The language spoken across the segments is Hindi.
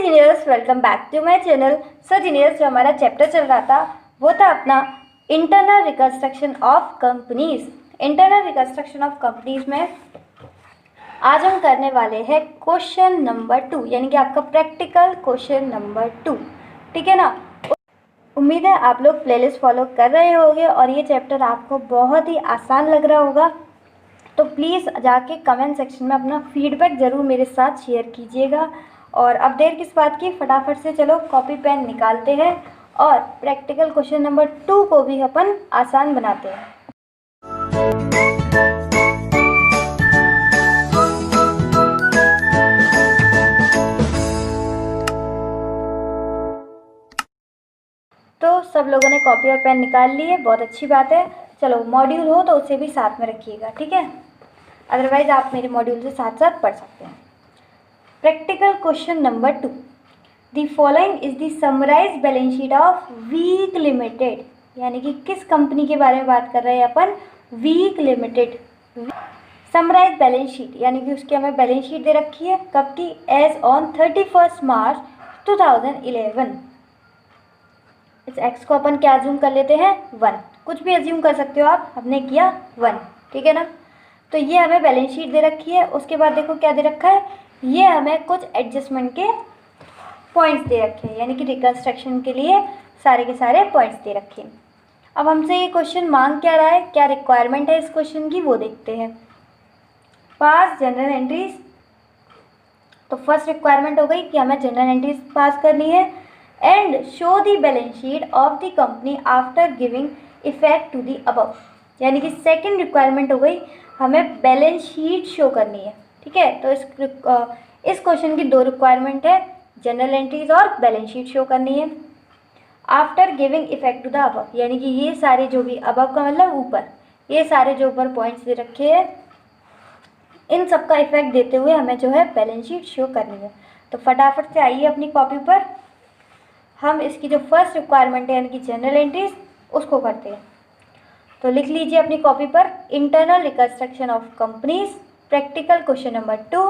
जीनियर्स, welcome back to my channel. So geniuses, जो हमारा चैप्टर चल रहा था वो था अपना internal reconstruction of companies. Internal reconstruction of companies में आज हम करने वाले हैं क्वेश्चन नंबर 2, यानी कि आपका प्रैक्टिकल क्वेश्चन नंबर 2। ठीक है ना। उम्मीद है आप लोग प्लेलिस्ट फॉलो कर रहे होंगे और ये चैप्टर आपको बहुत ही आसान लग रहा होगा। तो प्लीज़ जाके कमेंट सेक्शन में अपना फीडबैक ज़रूर मेरे साथ शेयर कीजिएगा। और अब देर किस बात की, फटाफट से चलो कॉपी पेन निकालते हैं और प्रैक्टिकल क्वेश्चन नंबर 2 को भी अपन आसान बनाते हैं। तो सब लोगों ने कॉपी और पेन निकाल लिए, बहुत अच्छी बात है। चलो मॉड्यूल हो तो उसे भी साथ में रखिएगा, ठीक है। अदरवाइज आप मेरे मॉड्यूल से साथ साथ पढ़ सकते हैं। Practical question number 2, the following is the summarise balance sheet of Week limited. यानी कि किस कंपनी के बारे में बात कर रहे हैं अपन, weak limited. Summarise balance sheet यानी कि उसकी हमें बैलेंस शीट दे रखी है, कब की, एज ऑन 31 मार्च 2011। इस एक्स को अपन क्या अज्यूम कर लेते हैं, 1। कुछ भी अज्यूम कर सकते हो आप, हमने किया 1, ठीक है ना। तो ये हमें बैलेंस शीट दे रखी है। उसके बाद देखो क्या दे रखा है, ये हमें कुछ एडजस्टमेंट के पॉइंट्स दे रखे हैं, यानी कि रिकंस्ट्रक्शन के लिए सारे के सारे पॉइंट्स दे रखे हैं। अब हमसे ये क्वेश्चन मांग क्या रहा है, क्या रिक्वायरमेंट है इस क्वेश्चन की, वो देखते हैं। Pass journal entries. तो फर्स्ट रिक्वायरमेंट हो गई कि हमें जनरल एंट्रीज पास करनी है। And show the balance sheet of the company after giving effect to the above. यानी कि सेकेंड रिक्वायरमेंट हो गई, हमें बैलेंस शीट शो करनी है, ठीक है। तो इस क्वेश्चन की 2 रिक्वायरमेंट है, जनरल एंट्रीज और बैलेंस शीट शो करनी है। After giving effect to the above, यानी कि ये सारे जो भी, अबव का मतलब ऊपर, ये सारे जो ऊपर पॉइंट्स दे रखे हैं, इन सब का इफेक्ट देते हुए हमें जो है बैलेंस शीट शो करनी है। तो फटाफट से आइए अपनी कॉपी पर, हम इसकी जो फर्स्ट रिक्वायरमेंट है यानी कि जनरल एंट्रीज, उसको करते हैं। तो लिख लीजिए अपनी कॉपी पर, internal reconstruction of companies, practical question number 2।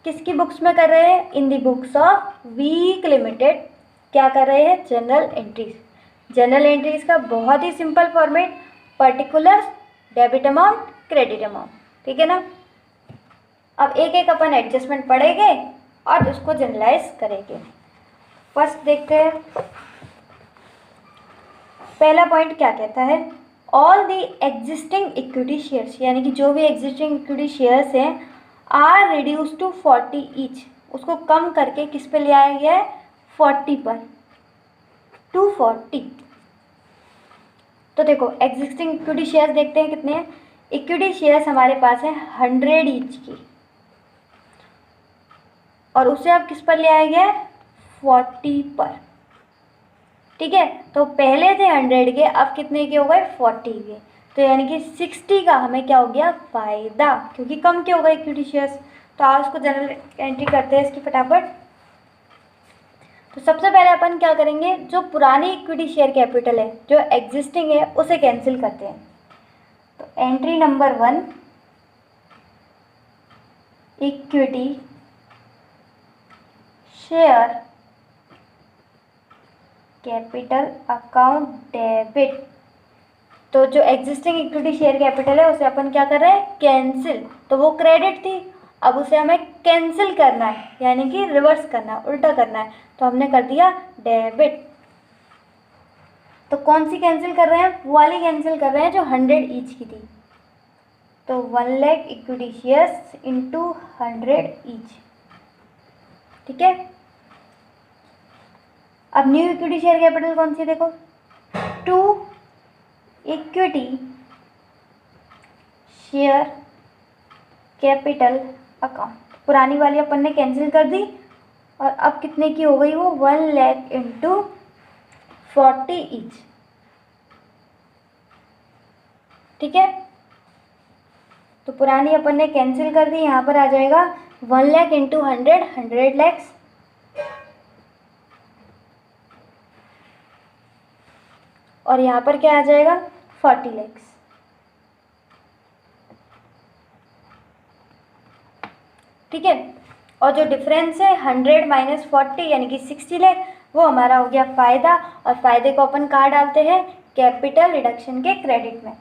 किसकी बुक्स में कर रहे हैं, in the books of Week limited. क्या कर रहे हैं, जनरल एंट्रीज। जनरल एंट्रीज का बहुत ही simple format, particulars, debit amount, credit amount, ठीक है ना। अब एक एक अपन एडजस्टमेंट पढ़ेंगे और उसको जनरलाइज करेंगे। फर्स्ट देखते हैं, पहला पॉइंट क्या कहता है, all the existing equity shares, यानी कि जो भी एग्जिस्टिंग इक्विटी शेयर्स हैं, आर रिड्यूस टू 40 ईच। उसको कम करके किस पे ले आया गया है, 40 पर, 240। तो देखो एग्जिस्टिंग इक्विटी शेयर्स देखते हैं कितने हैं। इक्विटी शेयर्स हमारे पास है 100 ईच की, और उसे अब किस पर ले आया गया है, 40 पर, ठीक है। तो पहले थे 100 के, अब कितने के हो गए, 40 के। तो यानी कि 60 का हमें क्या हो गया, फायदा, क्योंकि कम के हो गए इक्विटी शेयर्स। तो आज उसको जनरल एंट्री करते हैं इसकी फटाफट। तो सबसे पहले अपन क्या करेंगे, जो पुरानी इक्विटी शेयर कैपिटल है, जो एग्जिस्टिंग है, उसे कैंसिल करते हैं। तो entry number 1, equity share capital account debit. तो जो एग्जिस्टिंग इक्विटी शेयर कैपिटल है उसे अपन क्या कर रहे हैं, कैंसिल। तो वो क्रेडिट थी, अब उसे हमें कैंसिल करना है, यानी कि रिवर्स करना है, उल्टा करना है। तो हमने कर दिया डेबिट। तो कौन सी कैंसिल कर रहे हैं, वो वाली कैंसिल कर रहे हैं जो 100 ईच की थी। तो 1 lakh equity shares into 100 each, ठीक है। अब न्यू इक्विटी शेयर कैपिटल कौन सी, देखो, 2 इक्विटी शेयर कैपिटल अकाउंट। पुरानी वाली अपन ने कैंसिल कर दी, और अब कितने की हो गई वो, 1 लाख इंटू 40 ईच, ठीक है। तो पुरानी अपन ने कैंसिल कर दी, यहाँ पर आ जाएगा 1 लाख इंटू 100, 100 लैक्स। और यहाँ पर क्या आ जाएगा, 40 लैक्स, ठीक है। और जो डिफरेंस है 100 माइनस 40 यानी कि 60 लाख, वो हमारा हो गया फ़ायदा। और फ़ायदे को अपन कहाँ डालते हैं, कैपिटल रिडक्शन के क्रेडिट में।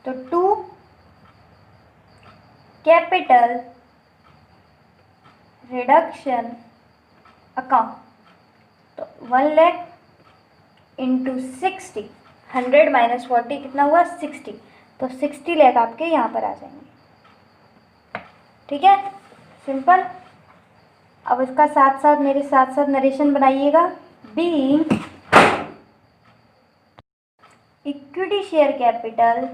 तो टू कैपिटल रिडक्शन अकाउंट, तो 1 लाख इंटू 60, 100 माइनस 40 कितना हुआ 60, तो 60 लाख आपके यहाँ पर आ जाएंगे। ठीक है, सिंपल। अब इसका साथ साथ मेरे साथ साथ नरेशन बनाइएगा। Being equity share capital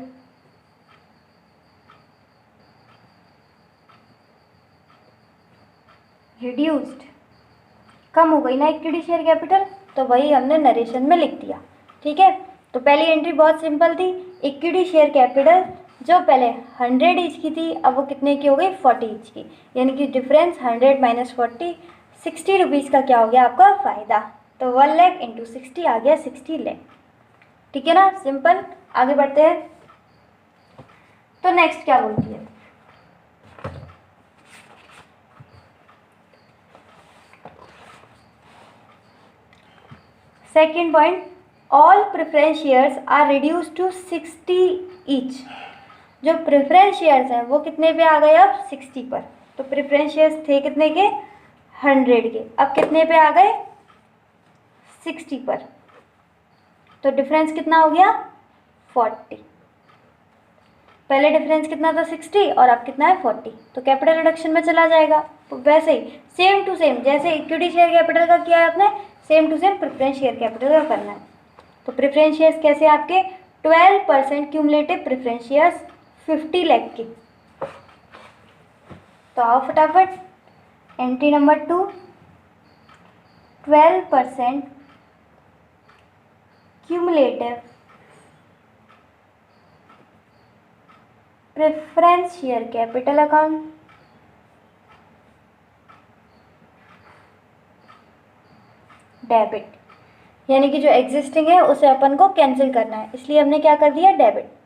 reduced, कम हो गई ना इक्विटी शेयर कैपिटल, तो वही हमने नरेशन में लिख दिया। ठीक है, तो पहली एंट्री बहुत सिंपल थी। इक्विटी शेयर कैपिटल जो पहले 100 ईच की थी, अब वो कितने की हो गई 40 ईच की, यानी कि डिफरेंस 100 माइनस 40, 60 रुपीज़ का क्या हो गया आपका फ़ायदा। तो 1 लाख इंटू 60 आ गया 60 लाख। ठीक है ना, सिंपल। आगे बढ़ते हैं। तो नेक्स्ट क्या बोलती है, second point, all preference shares are reduce to 60 each. जो प्रेफरेंस शेयर्स हैं वो कितने पे आ गए अब 60 पर। तो प्रेफरेंस शेयर्स थे कितने के 100 के, अब कितने पे आ गए 60 पर। तो डिफरेंस कितना हो गया 40। पहले डिफरेंस कितना था 60 और अब कितना है 40, तो कैपिटल रिडक्शन में चला जाएगा। तो वैसे ही सेम टू सेम जैसे इक्विटी शेयर कैपिटल का किया है आपने, same to same preference share capital का करना है। तो प्रेफरेंस शेयर्स कैसे आपके 12% क्यूमुलेटिव प्रेफरेंस शेयर्स 50 लाख के। तो आओ फटाफट, entry number 2, 12% cumulative preference share capital account, debit, यानी कि जो एग्जिस्टिंग है उसे अपन को कैंसिल करना है, इसलिए हमने क्या कर दिया डेबिट।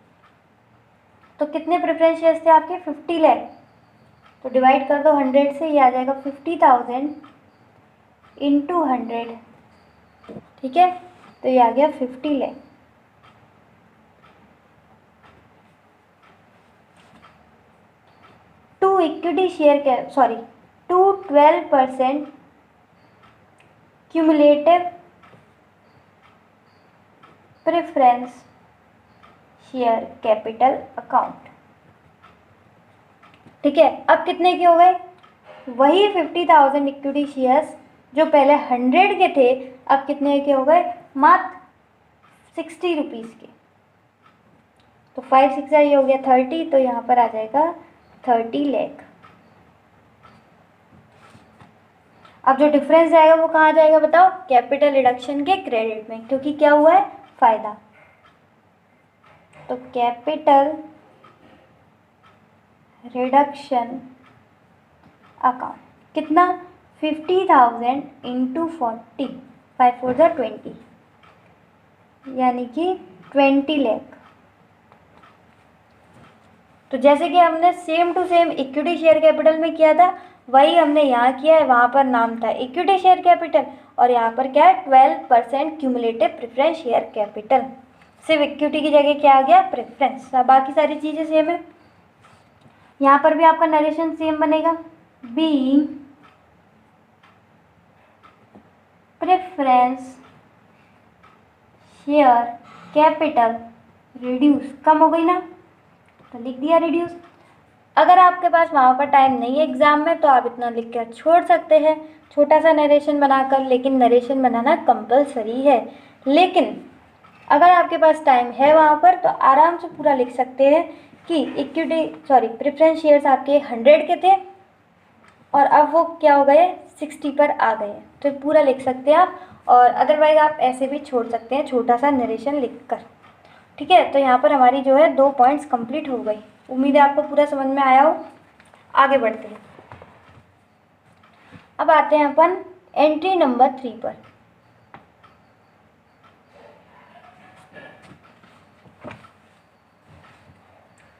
तो कितने प्रेफरेंस शेयर्स थे आपके 50 लाख, तो डिवाइड कर दो 100 से, ये आ जाएगा 50,000 इंटू 100। ठीक है, तो ये आ गया 50 lakh. To equity share sorry to 12% cumulative preference share capital account. ठीक है, अब कितने के हो गए, वही 50,000 इक्विटी शेयर्स जो पहले 100 के थे, अब कितने के हो गए मात्र 60 रुपीज़ के। तो 5 6 ये हो गया 30, तो यहाँ पर आ जाएगा 30 लाख। अब जो डिफरेंस जाएगा वो कहाँ जाएगा बताओ, कैपिटल रिडक्शन के क्रेडिट में, क्योंकि क्या हुआ है फायदा। तो कैपिटल रिडक्शन अकाउंट कितना 50,000 इंटू 40, 5 4 जा 20, यानी कि 20 लाख। तो जैसे कि हमने same to same equity share capital में किया था, वही हमने यहाँ किया है। वहाँ पर नाम था इक्विटी शेयर कैपिटल और यहाँ पर क्या है 12% क्यूमुलेटिव प्रेफरेंस शेयर कैपिटल। सिर्फ इक्विटी की जगह क्या आ गया प्रेफरेंस, बाकी सारी चीज़ें सेम है। यहाँ पर भी आपका नरेशन सेम बनेगा, being preference share capital reduce, कम हो गई ना, तो लिख दिया रिड्यूस। अगर आपके पास वहाँ पर टाइम नहीं है एग्ज़ाम में, तो आप इतना लिख कर छोड़ सकते हैं छोटा सा नरेशन बनाकर, लेकिन नरेशन बनाना कंपलसरी है। लेकिन अगर आपके पास टाइम है वहाँ पर, तो आराम से पूरा लिख सकते हैं कि प्रेफरेंस शेयर्स आपके 100 के थे और अब वो क्या हो गए 60 पर आ गए, तो पूरा लिख सकते हैं आप। और अदरवाइज़ आप ऐसे भी छोड़ सकते हैं छोटा सा नरेशन लिख कर। ठीक है, तो यहाँ पर हमारी जो है 2 पॉइंट्स कंप्लीट हो गई। उम्मीद है आपको पूरा समझ में आया हो। आगे बढ़ते हैं, अब आते हैं अपन एंट्री नंबर 3 पर।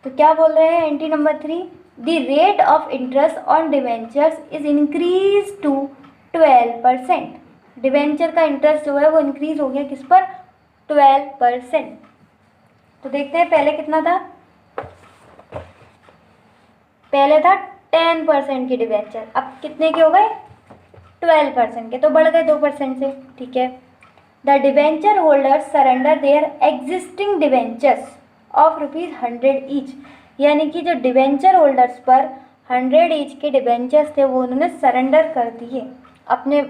तो क्या बोल रहे हैं entry number 3, the rate of interest on debentures is increase to 12%। Debenture का इंटरेस्ट जो है वो इंक्रीज हो गया किस पर? 12%। तो देखते हैं पहले कितना था। पहले था 10% की डिवेंचर, अब कितने के हो गए? 12% के, तो बढ़ गए 2% से। ठीक है। The debenture holders surrender their existing debentures of ₹100 each, यानी कि जो डिवेंचर होल्डर्स पर 100 ईच के डिवेंचर्स थे वो उन्होंने सरेंडर कर दिए। अपने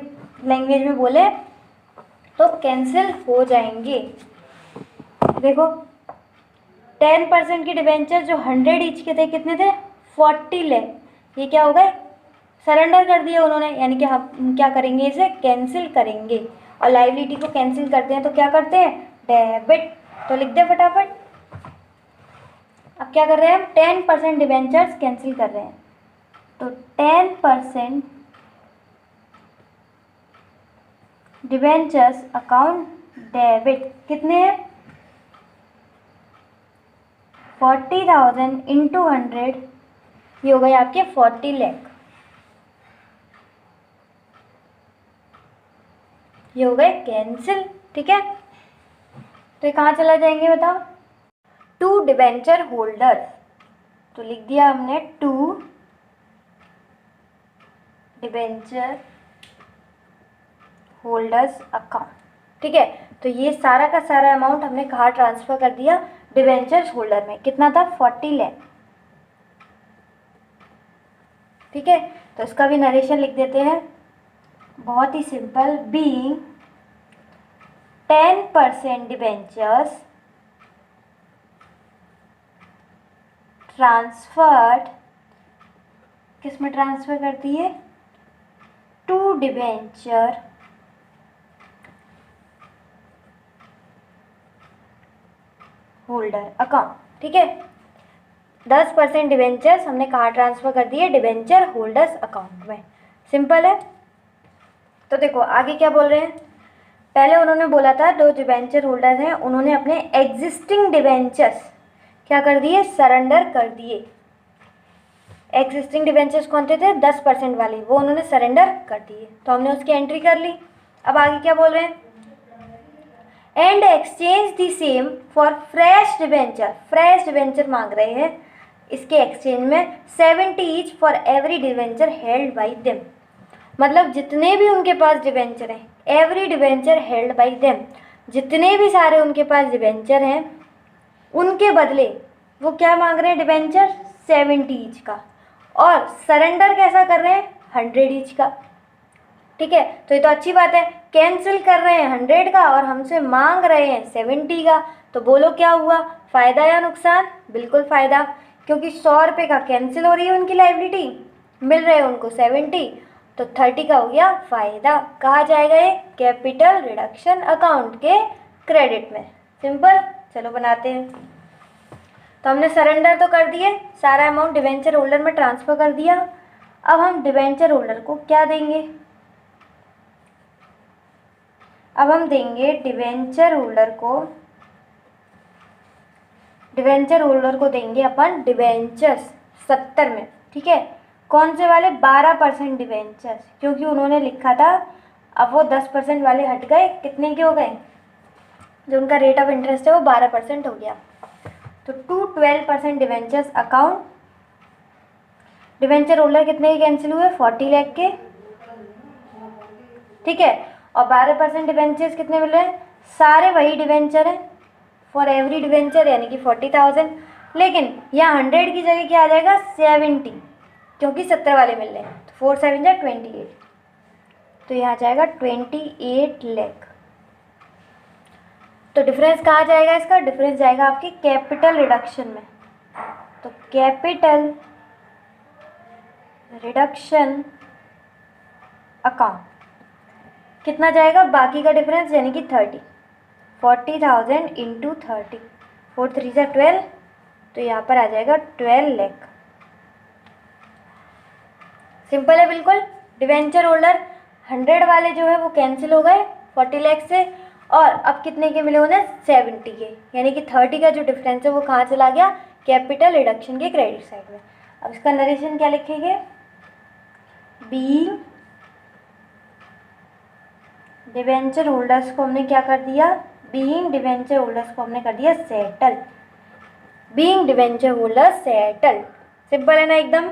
लैंग्वेज में बोले तो कैंसिल हो जाएंगे। देखो 10% के डिवेंचर जो 100 ईच के थे कितने थे? 40 लाख। ये क्या हो गए? सरेंडर कर दिए उन्होंने, यानी कि हम क्या करेंगे? इसे कैंसिल करेंगे। और लायबिलिटी को कैंसिल करते हैं तो क्या करते हैं? डेबिट। तो लिख दे फटाफट। अब क्या कर रहे हैं हम? 10% डिवेंचर्स कैंसिल कर रहे हैं। तो 10% डिवेंचर्स अकाउंट डेबिट कितने हैं? 40,000 इंटू 100, ये हो गए आपके 40 लाख। ये हो गए कैंसिल। ठीक है। तो ये कहाँ चला जाएंगे बताओ? टू डिवेंचर होल्डर, तो लिख दिया हमने टू डिवेंचर होल्डर्स अकाउंट। ठीक है। तो ये सारा का सारा अमाउंट हमने कहाँ ट्रांसफर कर दिया? डिवेंचर्स होल्डर में। कितना था? 40 लाख। ठीक है। तो इसका भी नरेशन लिख देते हैं, बहुत ही सिंपल। बीइंग 10% डिवेंचर्स ट्रांसफर्ड, किस में ट्रांसफर कर दिए? To debenture holder account. ठीक है। 10% डिवेंचर्स हमने कहाँ ट्रांसफर कर दिए? डिवेंचर होल्डर्स अकाउंट में। सिंपल है। तो देखो आगे क्या बोल रहे हैं। पहले उन्होंने बोला था जो डिवेंचर होल्डर हैं उन्होंने अपने एग्जिस्टिंग डिवेंचर्स क्या कर दिए? सरेंडर कर दिए। एग्जिस्टिंग डिवेंचर्स कौन थे? 10% वाले, वो उन्होंने सरेंडर कर दिए। तो हमने उसकी एंट्री कर ली। अब आगे क्या बोल रहे हैं? And exchange the same for fresh debenture. Fresh debenture मांग रहे हैं इसके एक्सचेंज में 70 each for every debenture held by them. मतलब जितने भी उनके पास डिवेंचर हैं, every debenture held by them, जितने भी सारे उनके पास डिवेंचर हैं उनके बदले वो क्या मांग रहे हैं? डिवेंचर 70 ईच का। और सरेंडर कैसा कर रहे हैं? 100 ईच का। ठीक है। तो ये तो अच्छी बात है। कैंसिल कर रहे हैं 100 का और हमसे मांग रहे हैं 70 का। तो बोलो क्या हुआ? फ़ायदा या नुकसान? बिल्कुल फ़ायदा, क्योंकि 100 रुपये का कैंसिल हो रही है उनकी लायबिलिटी, मिल रहे हैं उनको 70, तो 30 का हो गया फ़ायदा। कहाँ जाएगा ये? कैपिटल रिडक्शन अकाउंट के क्रेडिट में। सिंपल। चलो बनाते हैं। तो हमने सरेंडर तो कर दिए, सारा अमाउंट डिवेंचर होल्डर में ट्रांसफ़र कर दिया। अब हम डिवेंचर होल्डर को क्या देंगे? अब हम देंगे डिवेंचर होल्डर को देंगे अपन डिवेंचर्स 70 में। ठीक है। कौन से वाले? 12% डिवेंचर्स, क्योंकि उन्होंने लिखा था। अब वो 10% वाले हट गए, कितने के हो गए? जो उनका रेट ऑफ इंटरेस्ट है वो 12% हो गया। तो to 12% debentures account. Debenture holder कितने के कैंसिल हुए? 40 लाख के। ठीक है। और 12% डिवेंचर्स कितने मिल रहे हैं? सारे वही डिवेंचर हैं फॉर एवरी डिवेंचर, यानी कि 40,000। लेकिन यहाँ 100 की जगह क्या आ जाएगा? 70, क्योंकि 70 वाले मिल रहे हैं। तो 4 7 जा 28, तो यहाँ जाएगा 28 लाख। तो डिफरेंस कहाँ जाएगा? इसका डिफरेंस जाएगा आपके कैपिटल रिडक्शन में। तो कैपिटल रिडक्शन अकाउंट कितना जाएगा? बाकी का डिफरेंस यानी कि 30, 40,000 इंटू 30, 4 3 जा 12, तो यहाँ पर आ जाएगा 12 लाख। सिंपल है बिल्कुल। डिवेंचर होल्डर 100 वाले जो है वो कैंसिल हो गए 40 लाख से, और अब कितने के मिले उन्हें? 70 के, यानी कि 30 का जो डिफरेंस है वो कहाँ चला गया? कैपिटल रिडक्शन के क्रेडिट साइड में। अब इसका नरेशन क्या लिखेंगे, बीइंग डिवेंचर होल्डर्स को हमने क्या कर दिया, बीइंग डिवेंचर होल्डर्स को हमने कर दिया settle, being debenture holders settle. Simple है ना एकदम।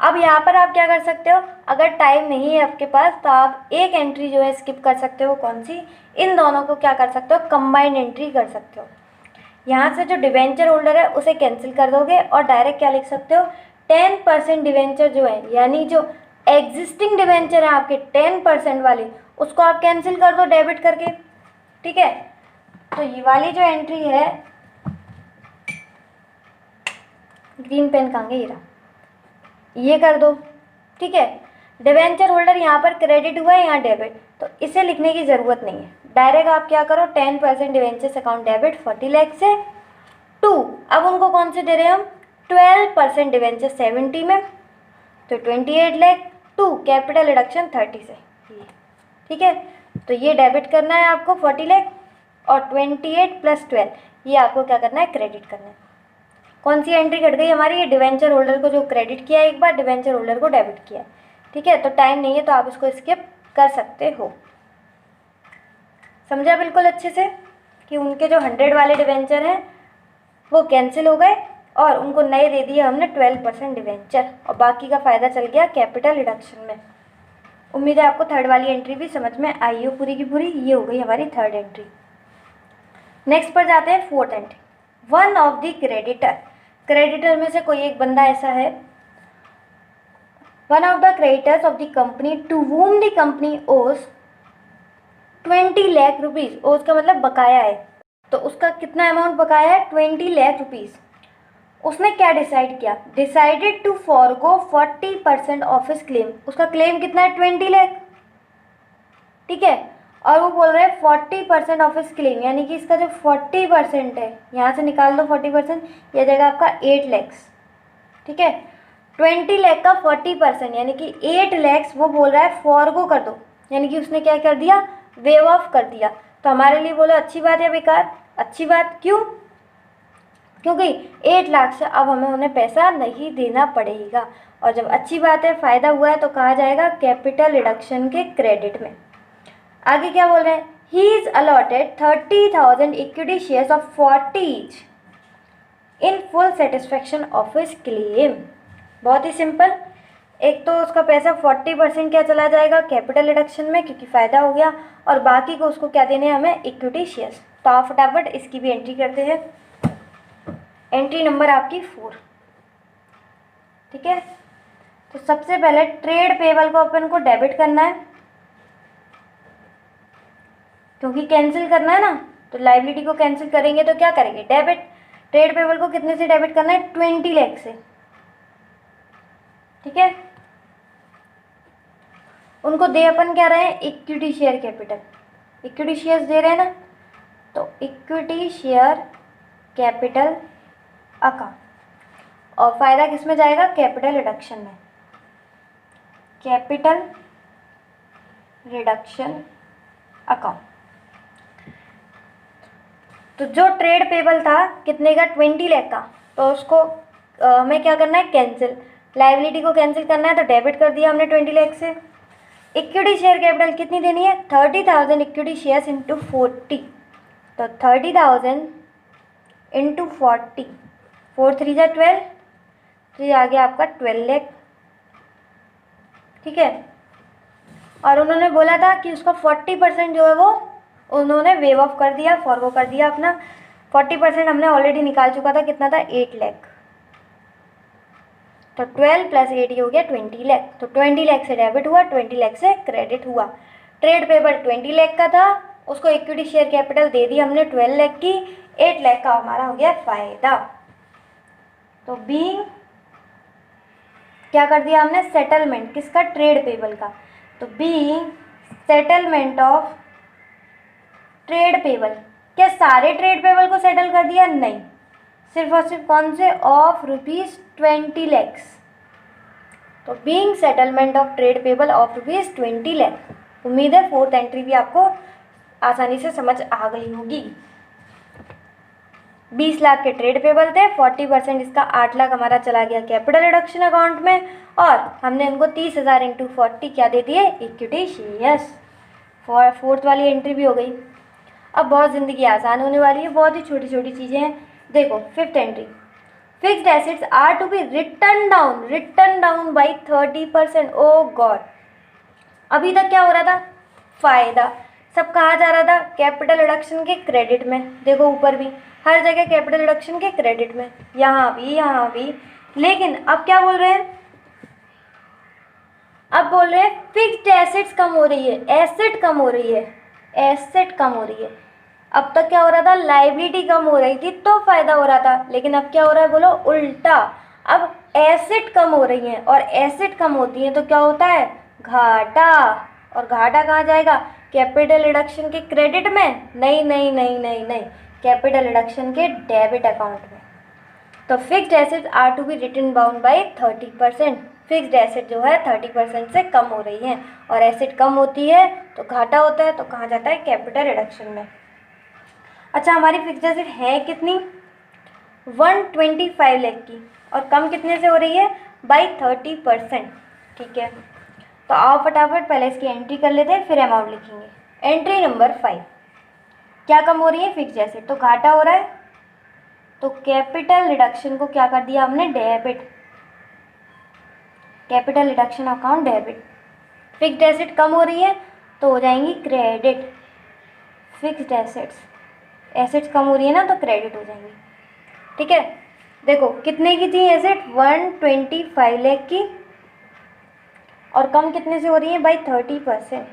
अब यहाँ पर आप क्या कर सकते हो, अगर टाइम नहीं है आपके पास तो आप एक एंट्री जो है स्किप कर सकते हो, कौन सी, इन दोनों को क्या कर सकते हो, कंबाइंड एंट्री कर सकते हो। यहाँ से जो डिवेंचर होल्डर है उसे कैंसिल कर दोगे और डायरेक्ट क्या लिख सकते हो, 10% डिवेंचर जो है, यानी जो एग्जिस्टिंग डिवेंचर है आपके 10% वाले, उसको आप कैंसिल कर दो डेबिट करके। ठीक है, तो ये वाली जो एंट्री है, ग्रीन पेन कहाँ गया, ये रहा, ये कर दो। ठीक है, डिवेंचर होल्डर यहाँ पर क्रेडिट हुआ है, यहाँ डेबिट, तो इसे लिखने की ज़रूरत नहीं है। डायरेक्ट आप क्या करो, 10% डिवेंचर्स अकाउंट डेबिट 40 लाख से टू, अब उनको कौन से दे रहे हैं हम, 12% डिवेंचर 70 में, तो 28 लाख टू कैपिटल रिडक्शन 30 से। ठीक है, तो ये डेबिट करना है आपको 40 लाख और 28 + 12 ये आपको क्या करना है, क्रेडिट करना है। कौन सी एंट्री कट गई हमारी, ये डिवेंचर होल्डर को जो क्रेडिट किया है एक बार, डिवेंचर होल्डर को डेबिट किया है। ठीक है, तो टाइम नहीं है तो आप इसको स्किप कर सकते हो। समझा बिल्कुल अच्छे से कि उनके जो 100 वाले डिवेंचर हैं वो कैंसिल हो गए और उनको नए दे दिए हमने 12% डिवेंचर, और बाकी का फ़ायदा चल गया कैपिटल रिडक्शन में। उम्मीद है आपको थर्ड वाली एंट्री भी समझ में आई हो पूरी की पूरी। ये हो गई हमारी थर्ड एंट्री। नेक्स्ट पर जाते हैं fourth entry, one of the creditor. Creditor में से कोई एक बंदा ऐसा है, one of the creditors of the company to whom the company owes 20 lakh rupees, ओज का मतलब बकाया है, तो उसका कितना अमाउंट बकाया है, 20 लाख रुपीज़। उसने क्या डिसाइड किया, decided to forgo 40% of his claim. उसका क्लेम कितना है, 20 लाख। ठीक है, और वो बोल रहे हैं 40% ऑफ हिज क्लेम, यानी कि इसका जो 40% है, यहाँ से निकाल दो 40%, यह जाएगा आपका 8 लाख। ठीक है, 20 लाख का 40% यानी कि 8 लाख वो बोल रहा है फॉरगो कर दो, यानी कि उसने क्या कर दिया, वेव ऑफ कर दिया। तो हमारे लिए बोलो अच्छी बात या बेकार, अच्छी बात। क्यों, क्योंकि 8 लाख से अब हमें उन्हें पैसा नहीं देना पड़ेगा, और जब अच्छी बात है, फ़ायदा हुआ है, तो कहा जाएगा कैपिटल रिडक्शन के क्रेडिट में। आगे क्या बोल रहे हैं, he is allotted 30,000 equity shares of 40 each in full satisfaction of his claim. बहुत ही सिंपल, एक तो उसका पैसा 40% क्या चला जाएगा कैपिटल रिडक्शन में क्योंकि फ़ायदा हो गया, और बाकी को उसको क्या देने हैं हमें, इक्विटी शेयर्स। तो आप फटाफट इसकी भी एंट्री करते हैं, एंट्री नंबर आपकी 4। ठीक है, तो सबसे पहले ट्रेड पेबल को अपन को डेबिट करना है, क्योंकि कैंसिल करना है ना, तो लाइबिलिटी को कैंसिल करेंगे तो क्या करेंगे, डेबिट। ट्रेड पेबल को कितने से डेबिट करना है, 20 लाख से। ठीक है, उनको दे अपन क्या रहे हैं, equity share capital, equity shares दे रहे हैं ना, तो इक्विटी शेयर कैपिटल अकाउंट, और फ़ायदा किस में जाएगा, कैपिटल रिडक्शन में, कैपिटल रिडक्शन अकाउंट। तो जो ट्रेड पेबल था कितने का, 20 लाख का, तो उसको हमें क्या करना है, कैंसिल, लाइबिलिटी को कैंसिल करना है, तो डेबिट कर दिया हमने 20 लाख से। इक्विटी शेयर कैपिटल कितनी देनी है, 30,000 इक्विटी शेयर्स इंटू 40, तो 30,000 इंटू 40, 4 3 जा 12, तो ये आ गया आपका 12 लाख। ठीक है, और उन्होंने बोला था कि उसका 40% जो है वो उन्होंने वेव ऑफ कर दिया, फॉरगो कर दिया अपना। 40% हमने ऑलरेडी निकाल चुका था, कितना था, 8 लाख, तो 12 + 8 ये हो गया 20 लाख। तो 20 लाख से डेबिट हुआ, 20 लाख से क्रेडिट हुआ। ट्रेड पेबल 20 लाख का था, उसको इक्विटी शेयर कैपिटल दे दी हमने 12 लाख की, 8 लाख का हमारा हो गया फ़ायदा। तो बीइंग क्या कर दिया हमने, सेटलमेंट किसका, ट्रेड पेबल का, तो being settlement of trade payable. क्या सारे ट्रेड पेबल को सेटल कर दिया, नहीं, सिर्फ और सिर्फ कौन से, ऑफ ₹20 लाख। तो being settlement of trade payable of ₹20 lakh. उम्मीद है फोर्थ एंट्री भी आपको आसानी से समझ आ गई होगी। 20 लाख के ट्रेड पेबल थे, 40% इसका 8 लाख हमारा चला गया कैपिटल रिडक्शन अकाउंट में, और हमने उनको 30,000 इंटू 40 क्या दे दिए, इक्विटी शेयर्स। फोर्थ वाली एंट्री भी हो गई। अब बहुत ज़िंदगी आसान होने वाली है, बहुत ही छोटी छोटी चीज़ें हैं। देखो fifth entry, fixed assets are to be written down by 30%। Oh God, अभी तक क्या हो रहा था, फायदा सब कहा जा रहा था कैपिटल रिडक्शन के क्रेडिट में। देखो ऊपर भी हर जगह कैपिटल रिडक्शन के क्रेडिट में, यहाँ भी। लेकिन अब क्या बोल रहे हैं, अब बोल रहे हैं फिक्स्ड एसेट्स कम हो रही है, एसेट कम हो रही है। अब तक क्या हो रहा था, लाइबिलिटी कम हो रही थी तो फायदा हो रहा था, लेकिन अब क्या हो रहा है, बोलो उल्टा। अब एसेट कम हो रही हैं, और एसेट कम होती हैं तो क्या होता है, घाटा। और घाटा कहाँ जाएगा, कैपिटल रिडक्शन के क्रेडिट में, नहीं, कैपिटल रिडक्शन के डेबिट अकाउंट में। तो fixed assets are to be written down by 30%। Fixed asset जो है 30% से कम हो रही हैं, और एसेट कम होती है तो घाटा होता है, तो कहाँ जाता है, कैपिटल रिडक्शन में। अच्छा, हमारी फिक्स्ड एसेट है कितनी, 125 लाख की, और कम कितने से हो रही है, बाई 30%। ठीक है, तो आओ फटाफट पहले इसकी एंट्री कर लेते हैं, फिर अमाउंट लिखेंगे। एंट्री नंबर 5, क्या कम हो रही है, फिक्स्ड एसेट, तो घाटा हो रहा है, तो कैपिटल रिडक्शन को क्या कर दिया हमने, debit, capital reduction account debit. Fixed asset कम हो रही है तो हो जाएंगी क्रेडिट, फिक्स्ड एसेट्स कम हो रही है ना तो क्रेडिट हो जाएंगी। ठीक है, देखो कितने की थी एसेट, 125 लाख की, और कम कितने से हो रही है, बाई 30%।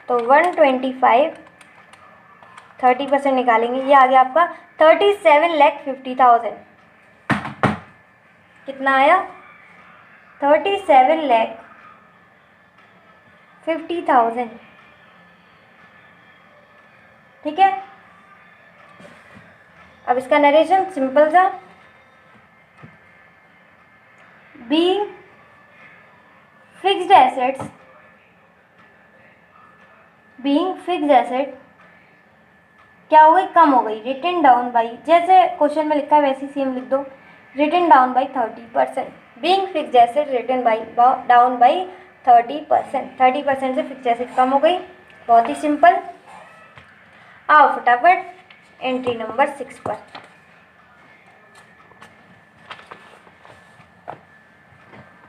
तो 125 30% निकालेंगे, ये आ गया आपका 37,50,000। कितना आया, 37,50,000। ठीक है, अब इसका नरेशन सिंपल सा, बीइंग फिक्स्ड एसेट क्या हो गई, कम हो गई, रिटन डाउन बाई, जैसे क्वेश्चन में लिखा है वैसे सेम लिख दो, written down by 30%। Being fixed asset written down by 30%। 30% से फिक्स्ड एसेट कम हो गई, बहुत ही सिंपल। आओ फटाफट एंट्री नंबर 6 पर।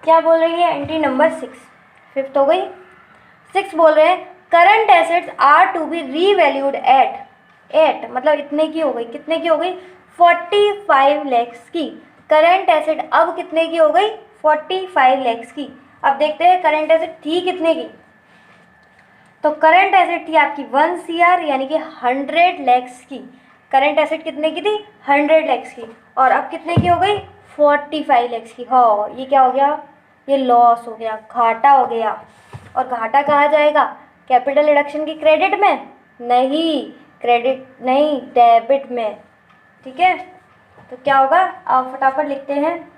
क्या बोल रही है एंट्री नंबर 6, फिफ्थ हो गई। 6 बोल रहे हैं current assets are to be revalued at मतलब इतने की हो गई, कितने की हो गई, 45 लैक्स की। करंट एसेट अब कितने की हो गई, 45 लैक्स की। अब देखते हैं करंट एसेट थी कितने की, तो करंट एसेट थी आपकी 1 CR यानी कि 100 लैक्स की। करंट एसेट कितने की थी, 100 लैक्स की, और अब कितने की हो गई, 45 लैक्स की। हाँ, ये क्या हो गया, ये लॉस हो गया, घाटा हो गया। और घाटा कहाँ जाएगा, कैपिटल रिडक्शन की क्रेडिट में, नहीं क्रेडिट नहीं, डेबिट में। ठीक है, तो क्या होगा, आप फटाफट लिखते हैं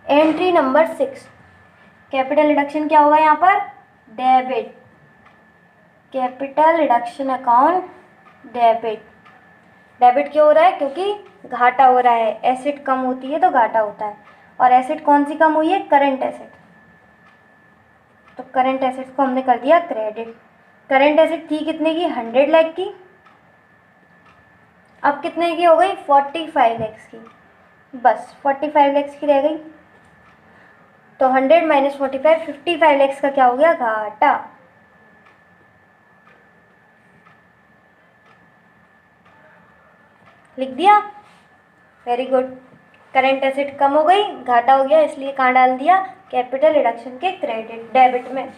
एंट्री नंबर 6। कैपिटल रिडक्शन क्या होगा यहाँ पर, debit, capital reduction account debit. Debit क्यों हो रहा है, क्योंकि घाटा हो रहा है, एसेट कम होती है तो घाटा होता है। और एसेट कौन सी कम हुई है, करंट एसेट, तो करंट एसेट को हमने कर दिया क्रेडिट। करंट एसेट थी कितने की, 100 लाख की, अब कितने की हो गई, 45 लैक्स की, बस 45 लैक्स की रह गई। तो 100 माइनस 45, 55 लैक्स का क्या हो गया, घाटा। लिख दिया, वेरी गुड। करंट एसेट कम हो गई, घाटा हो गया, इसलिए कहाँ डाल दिया, कैपिटल रिडक्शन के क्रेडिट डेबिट में।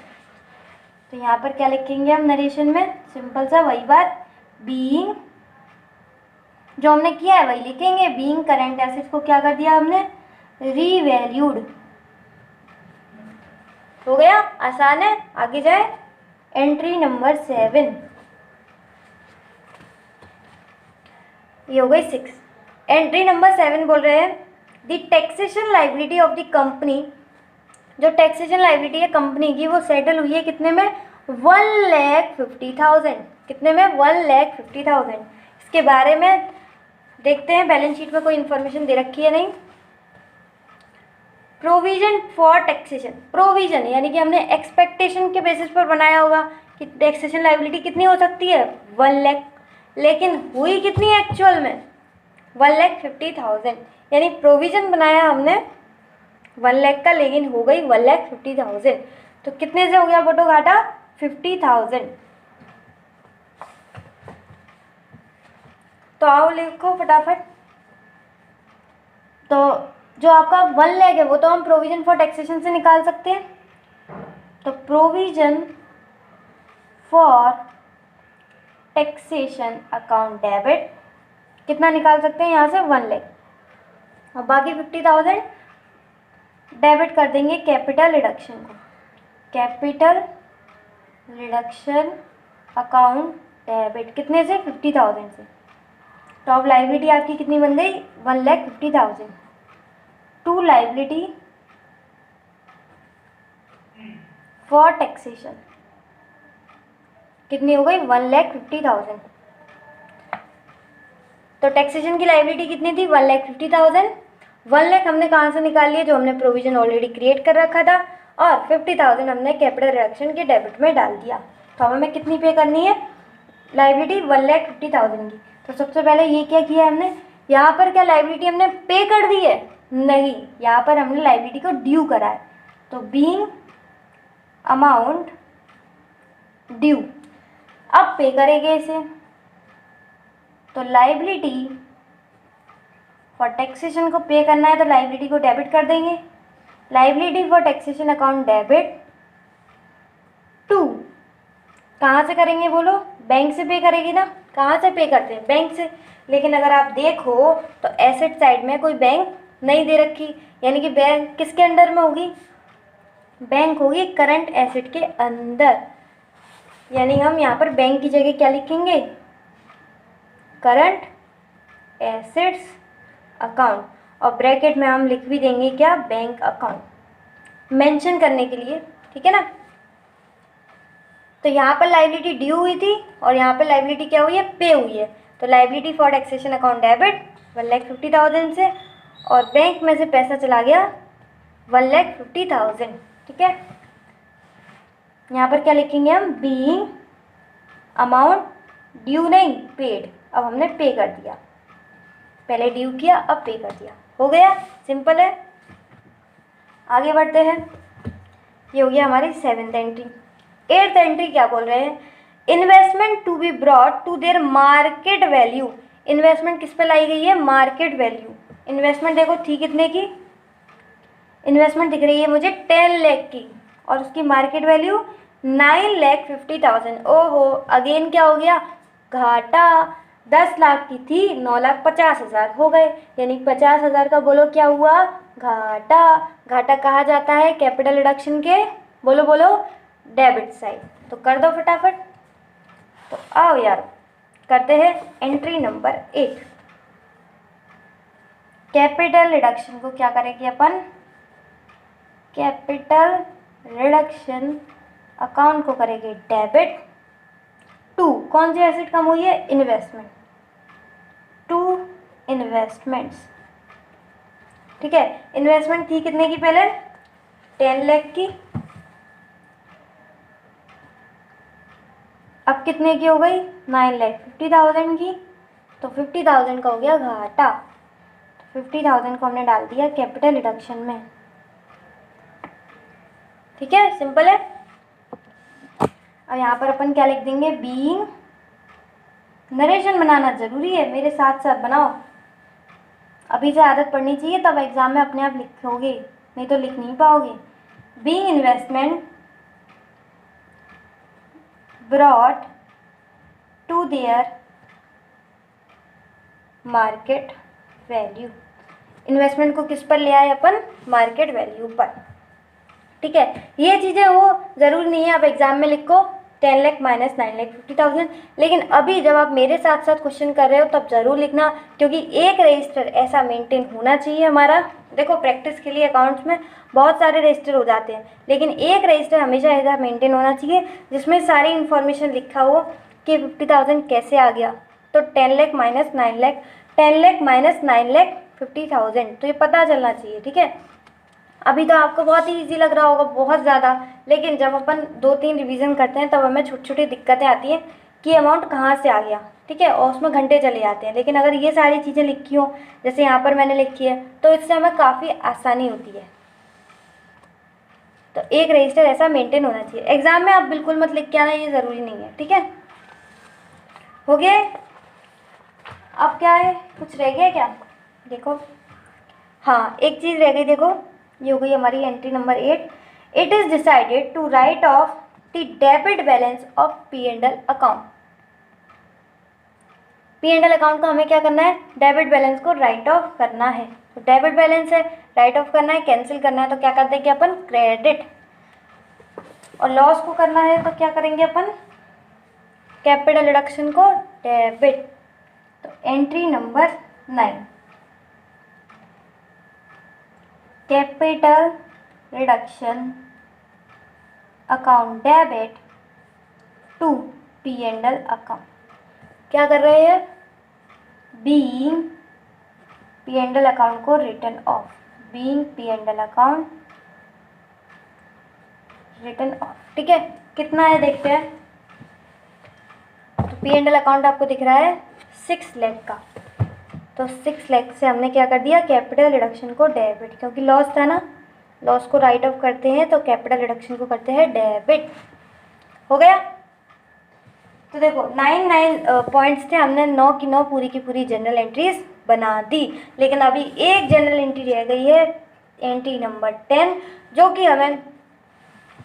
तो यहाँ पर क्या लिखेंगे हम नरेशन में, सिंपल सा वही बात, बीइंग जो हमने किया है वही लिखेंगे। बीइंग करंट एसेट्स को क्या कर दिया हमने, रीवैल्यूड। हो गया, आसान है, आगे जाए। एंट्री नंबर 7, ये हो गई 6। एंट्री नंबर 7 बोल रहे हैं the taxation liability of the company, जो टैक्सेशन लाइबिलिटी है कंपनी की वो सेटल हुई है कितने में, 1,50,000। कितने में? 1,50,000। इसके बारे में देखते हैं बैलेंस शीट में कोई इन्फॉर्मेशन दे रखी है नहीं। प्रोविजन फॉर टैक्सेशन, प्रोविजन यानी कि हमने एक्सपेक्टेशन के बेसिस पर बनाया होगा कि टैक्सेशन लायबिलिटी कितनी हो सकती है, 1 लाख, लेकिन हुई कितनी एक्चुअल में? 1,50,000। यानी प्रोविजन बनाया हमने 1 लाख का, लेकिन हो गई 1,50,000। तो कितने से हो गया बटो घाटा? 50,000। तो आओ लिखो फटाफट। तो जो आपका 1 लाख है वो तो हम प्रोविजन फॉर टैक्सेशन से निकाल सकते हैं। तो provision for taxation account debit कितना निकाल सकते हैं यहाँ से? 1 लाख। और बाकी 50,000 डेबिट कर देंगे कैपिटल रिडक्शन को, कैपिटल रिडक्शन अकाउंट डेबिट कितने से? 50,000 से। तो अब लायबिलिटी आपकी कितनी बन गई? 1,50,000 टू लायबिलिटी फॉर टैक्सेशन कितनी हो गई? 1,50,000। तो टैक्सेशन की लायबिलिटी कितनी थी? 1,50,000। 1 लाख हमने कहाँ से निकाल लिया? जो हमने प्रोविजन ऑलरेडी क्रिएट कर रखा था, और 50,000 हमने कैपिटल रिडक्शन के डेबिट में डाल दिया। तो हमें कितनी पे करनी है लायबिलिटी? 1,50,000 की। तो सबसे पहले ये क्या किया हमने, यहाँ पर क्या लायबिलिटी हमने पे कर दी है? नहीं, यहाँ पर हमने लायबिलिटी को ड्यू करा है। तो बीइंग अमाउंट ड्यू, अब पे करेंगे इसे। तो लायबिलिटी फॉर टैक्सेशन को पे करना है तो लायबिलिटी को डेबिट कर देंगे। Liability for taxation account debit to, कहाँ से करेंगे बोलो? बैंक से पे करेगी ना। कहाँ से पे करते हैं? बैंक से। लेकिन अगर आप देखो तो एसेट साइड में कोई बैंक नहीं दे रखी, यानी कि बैंक किसके अंडर में होगी? बैंक होगी करंट एसेट के अंदर। यानी हम यहाँ पर बैंक की जगह क्या लिखेंगे? करंट एसेट्स अकाउंट, और ब्रैकेट में हम लिख भी देंगे क्या? बैंक अकाउंट, मेंशन करने के लिए, ठीक है ना। तो यहाँ पर लायबिलिटी ड्यू हुई थी और यहाँ पर लायबिलिटी क्या हुई है? पे हुई है। तो liability for taxation account debit 1,50,000 से, और बैंक में से पैसा चला गया 1,50,000, ठीक है। यहाँ पर क्या लिखेंगे हम? बीइंग अमाउंट ड्यू, नहीं पेड। अब हमने पे कर दिया, पहले ड्यू किया अब पे कर दिया, हो गया, सिंपल है। आगे बढ़ते हैं। ये हो गया हमारी 7th एंट्री। 8th एंट्री क्या बोल रहे हैं? Investment to be brought to their market value. Investment किस पे लाई गई है? Market value. इन्वेस्टमेंट देखो थी कितने की? इन्वेस्टमेंट दिख रही है मुझे 10 लाख की, और उसकी मार्केट वैल्यू 9,50,000। ओहो, अगेन क्या हो गया? घाटा। 10 लाख की थी, 9,50,000 हो गए, यानी 50,000 का बोलो क्या हुआ? घाटा। घाटा कहा जाता है कैपिटल रिडक्शन के, बोलो बोलो, डेबिट साइड। तो कर दो फटाफट। तो आओ यार करते हैं एंट्री नंबर 8। कैपिटल रिडक्शन को क्या करेंगे अपन? कैपिटल रिडक्शन अकाउंट को करेंगे डेबिट टू, कौन सी एसेट कम हुई है? इन्वेस्टमेंट, टू इन्वेस्टमेंट्स, ठीक है। इन्वेस्टमेंट थी कितने की पहले? 10 लाख की, अब कितने की हो गई? 9,50,000 की। तो 50,000 का हो गया घाटा। 50,000 को हमने डाल दिया कैपिटल रिडक्शन में, ठीक है, सिंपल है। अब यहाँ पर अपन क्या लिख देंगे? बीइंग, नरेशन बनाना जरूरी है, मेरे साथ साथ बनाओ, अभी से आदत पड़नी चाहिए, तब एग्जाम में अपने आप लिखोगे, नहीं तो लिख नहीं पाओगे। Being investment brought to their market value. Investment को किस पर ले आए अपन? मार्केट वैल्यू पर, ठीक है। ये चीज़ें हो जरूरी नहीं है आप एग्जाम में लिखो 10 लाख माइनस 9,50,000, लेकिन अभी जब आप मेरे साथ साथ क्वेश्चन कर रहे हो तब ज़रूर लिखना, क्योंकि एक रजिस्टर ऐसा मेंटेन होना चाहिए हमारा। देखो प्रैक्टिस के लिए अकाउंट्स में बहुत सारे रजिस्टर हो जाते हैं, लेकिन एक रजिस्टर हमेशा ऐसा मेंटेन होना चाहिए जिसमें सारी इन्फॉर्मेशन लिखा हो कि 50,000 कैसे आ गया। तो 10 लाख माइनस 9 लाख, 10 लाख माइनस 9 लाख 50,000, तो ये पता चलना चाहिए। ठीक है, अभी तो आपको बहुत ही ईजी लग रहा होगा, बहुत ज़्यादा, लेकिन जब अपन 2-3 रिवीजन करते हैं तब हमें छोटी छोटी दिक्कतें आती हैं कि अमाउंट कहाँ से आ गया। ठीक है, और उसमें घंटे चले जाते हैं। लेकिन अगर ये सारी चीज़ें लिखी हो जैसे यहाँ पर मैंने लिखी है तो इससे हमें काफ़ी आसानी होती है। तो एक रजिस्टर ऐसा मेंटेन होना चाहिए। एग्जाम में आप बिल्कुल मत लिख के आना, ये ज़रूरी नहीं है। ठीक है, हो गया। अब क्या है, कुछ रह गया क्या, देखो। हाँ, एक चीज़ रह गई, देखो, ये हो गई हमारी entry number 8। It is decided to write off the debit balance of P&L account. P&L account को हमें क्या करना है, डेबिट बैलेंस को राइट ऑफ करना है। तो डेबिट बैलेंस है, राइट ऑफ करना है, कैंसिल करना है, तो क्या करते हैं कि अपन क्रेडिट, और लॉस को करना है तो क्या करेंगे अपन, कैपिटल रिडक्शन को डेबिट। तो entry number 9, capital reduction account debit to P&L account. क्या कर रहे हैं, बीइंग P&L अकाउंट को written off, being P&L account written off. ठीक है, कितना है देखते हैं। तो P&L अकाउंट आपको दिख रहा है 6 लाख का, तो 6 लाख से हमने क्या कर दिया, कैपिटल रिडक्शन को डेबिट, क्योंकि लॉस था ना, लॉस को राइट ऑफ करते हैं तो कैपिटल रिडक्शन को करते हैं डेबिट। हो गया। तो देखो 9 पॉइंट्स थे, हमने 9 की 9 पूरी की पूरी जनरल एंट्रीज बना दी। लेकिन अभी एक जनरल एंट्री रह गई है, एंट्री नंबर 10, जो कि हमें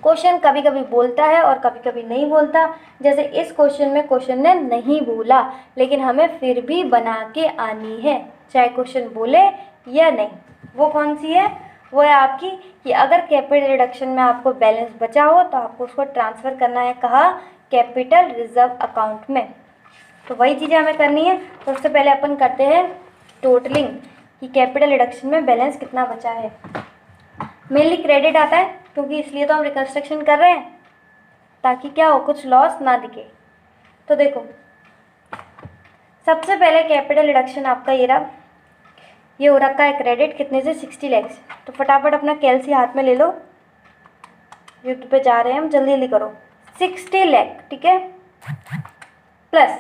क्वेश्चन कभी कभी बोलता है और कभी कभी नहीं बोलता। जैसे इस क्वेश्चन में क्वेश्चन ने नहीं बोला, लेकिन हमें फिर भी बना के आनी है, चाहे क्वेश्चन बोले या नहीं। वो कौन सी है, वो है आपकी कि अगर कैपिटल रिडक्शन में आपको बैलेंस बचा हो तो आपको उसको ट्रांसफ़र करना है, कहाँ, कैपिटल रिजर्व अकाउंट में। तो वही चीज़ें हमें करनी है। तो सबसे पहले अपन करते हैं टोटलिंग कि कैपिटल रिडक्शन में बैलेंस कितना बचा है। मेनली क्रेडिट आता है, क्योंकि इसलिए तो हम रिकंस्ट्रक्शन कर रहे हैं, ताकि क्या हो, कुछ लॉस ना दिखे। तो देखो सबसे पहले कैपिटल रिडक्शन आपका ये रहा, ये हो रखा है क्रेडिट, कितने से, 60 लाख से। तो फटाफट अपना कैलसी हाथ में ले लो, युद्ध पे जा रहे हैं हम, जल्दी जल्दी करो। 60 लाख, ठीक है, plus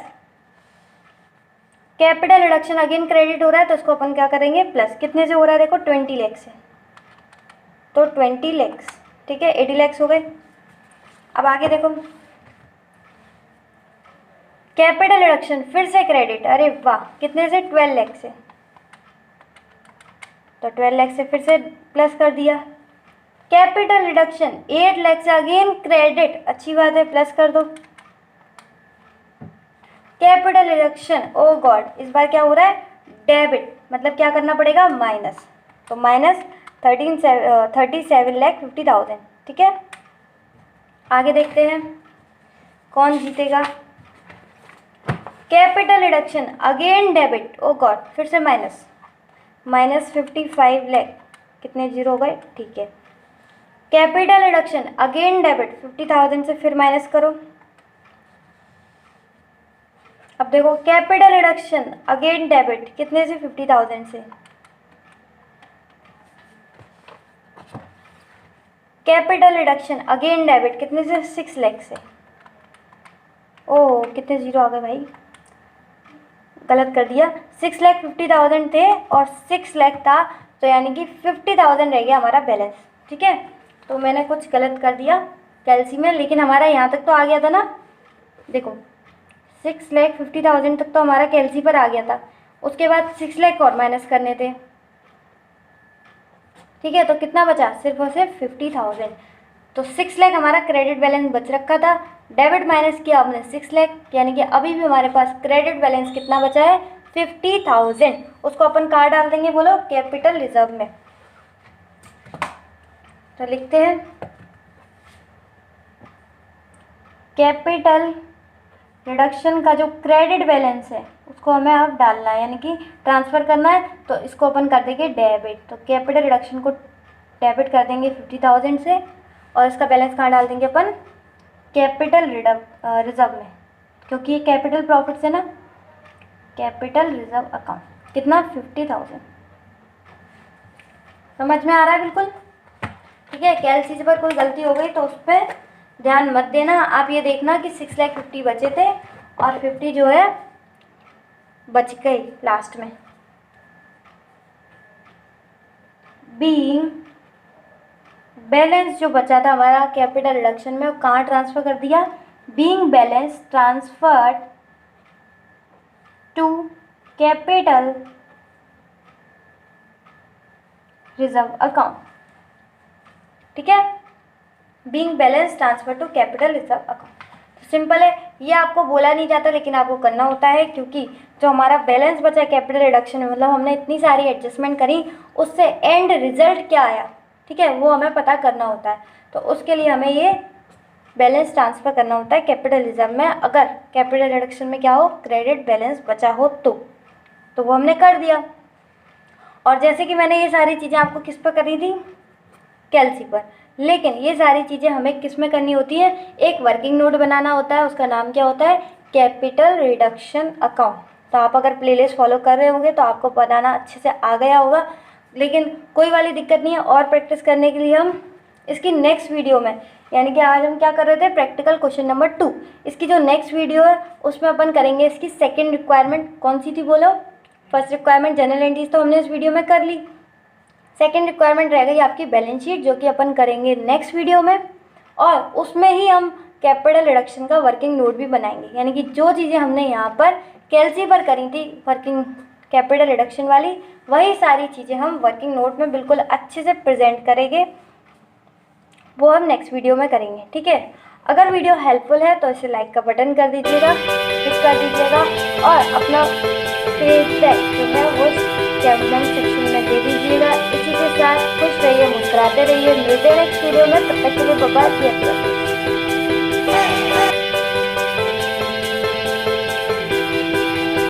capital reduction again credit हो रहा है, तो इसको अपन क्या करेंगे, प्लस, कितने से हो रहा है, देखो 20 लाख से, तो 20 लाख, ठीक है, 80 लाख हो गए। अब आगे देखो, कैपिटल रिडक्शन फिर से क्रेडिट, अरे वाह, कितने से, 12 लाख से, तो 12 लाख से फिर से प्लस कर दिया। कैपिटल रिडक्शन 8 लाख से अगेन क्रेडिट, अच्छी बात है, प्लस कर दो। कैपिटल रिडक्शन, ओ गॉड, इस बार क्या हो रहा है, डेबिट, मतलब क्या करना पड़ेगा, माइनस, तो माइनस 37,50,000, ठीक है। आगे देखते हैं कौन जीतेगा। कैपिटल रिडक्शन अगेन डेबिट, ओ गॉड, फिर से माइनस, माइनस 55 लाख, कितने जीरो हो गए, ठीक है। कैपिटल रिडक्शन अगेन डेबिट, 50,000 से फिर माइनस करो। अब देखो कैपिटल रिडक्शन अगेन डेबिट, कितने से, 50,000 से। कैपिटल रिडक्शन अगेन डेबिट, कितने से, 6 लाख से। ओह, कितने जीरो आ गए भाई, गलत कर दिया। 6,50,000 थे और 6 लाख था, तो यानी कि 50,000 रह गया हमारा बैलेंस, ठीक है। तो मैंने कुछ गलत कर दिया कैलसी में, लेकिन हमारा यहाँ तक तो आ गया था ना, देखो 6,50,000 तक तो हमारा कैलसी पर आ गया था। उसके बाद 6 लाख और माइनस करने थे, ठीक है। तो कितना बचा, सिर्फ और सिर्फ 50,000। तो 6 लाख हमारा क्रेडिट बैलेंस बच रखा था, डेबिट माइनस किया हमने 6 लाख, यानी कि अभी भी हमारे पास क्रेडिट बैलेंस कितना बचा है, 50,000। उसको अपन कहाँ डाल देंगे, बोलो, कैपिटल रिजर्व में। तो लिखते हैं कैपिटल रिडक्शन का जो क्रेडिट बैलेंस है उसको हमें अब डालना है, यानी कि ट्रांसफ़र करना है, तो इसको अपन कर देंगे डेबिट। तो कैपिटल रिडक्शन को डेबिट कर देंगे 50,000 से, और इसका बैलेंस कहाँ डाल देंगे अपन, कैपिटल रिजर्व में, क्योंकि ये कैपिटल प्रॉफिट्स है ना। कैपिटल रिजर्व अकाउंट कितना 50,000। समझ में आ रहा है बिल्कुल, ठीक है। कैलसी पर कोई गलती हो गई तो उस पर ध्यान मत देना। आप ये देखना कि 6,50,000 बचे थे और 50 जो है बच गई लास्ट में। बीइंग बैलेंस जो बचा था हमारा कैपिटल रिडक्शन में, वो कहाँ ट्रांसफर कर दिया। Being balance transferred to capital reserve account, ठीक है। Being balance transfer to capital reserve account, तो सिंपल है। ये आपको बोला नहीं जाता लेकिन आपको करना होता है, क्योंकि जो हमारा बैलेंस बचा कैपिटल रिडक्शन में, मतलब हमने इतनी सारी एडजस्टमेंट करी, उससे एंड रिजल्ट क्या आया, ठीक है, वो हमें पता करना होता है। तो उसके लिए हमें ये बैलेंस ट्रांसफ़र करना होता है कैपिटल रिजर्व में। अगर कैपिटल रिडक्शन में क्या हो, क्रेडिट बैलेंस बचा हो तो वो हमने कर दिया। और जैसे कि मैंने ये सारी चीज़ें आपको किस पर करी थी, कैलसी पर, लेकिन ये सारी चीज़ें हमें किस में करनी होती है, एक वर्किंग नोट बनाना होता है, उसका नाम क्या होता है, कैपिटल रिडक्शन अकाउंट। तो आप अगर प्लेलिस्ट फॉलो कर रहे होंगे तो आपको बनाना अच्छे से आ गया होगा, लेकिन कोई वाली दिक्कत नहीं है। और प्रैक्टिस करने के लिए हम इसकी नेक्स्ट वीडियो में, यानी कि आज हम क्या कर रहे थे, प्रैक्टिकल क्वेश्चन नंबर 2, इसकी जो नेक्स्ट वीडियो है उसमें अपन करेंगे इसकी सेकेंड रिक्वायरमेंट। कौन सी थी बोलो, फर्स्ट रिक्वायरमेंट जनरल एंट्रीज तो हमने इस वीडियो में कर ली। सेकेंड रिक्वायरमेंट रह गई आपकी बैलेंस शीट, जो कि अपन करेंगे नेक्स्ट वीडियो में, और उसमें ही हम कैपिटल रिडक्शन का वर्किंग नोट भी बनाएंगे। यानी कि जो चीज़ें हमने यहाँ पर कैलसी पर करी थी वर्किंग कैपिटल रिडक्शन वाली, वही सारी चीज़ें हम वर्किंग नोट में बिल्कुल अच्छे से प्रेजेंट करेंगे, वो हम नेक्स्ट वीडियो में करेंगे, ठीक है। अगर वीडियो हेल्पफुल है तो इसे लाइक का बटन कर दीजिएगा, क्लिक कर दीजिएगा, और अपना फीडबैक जो है वो कमेंट सेक्शन में दे दीजिएगा। इसी के साथ खुश रहिए, मुस्कुराते रहिए। मिलते हैं नेक्स्ट वीडियो में, तब तक के लिए बाय बाय।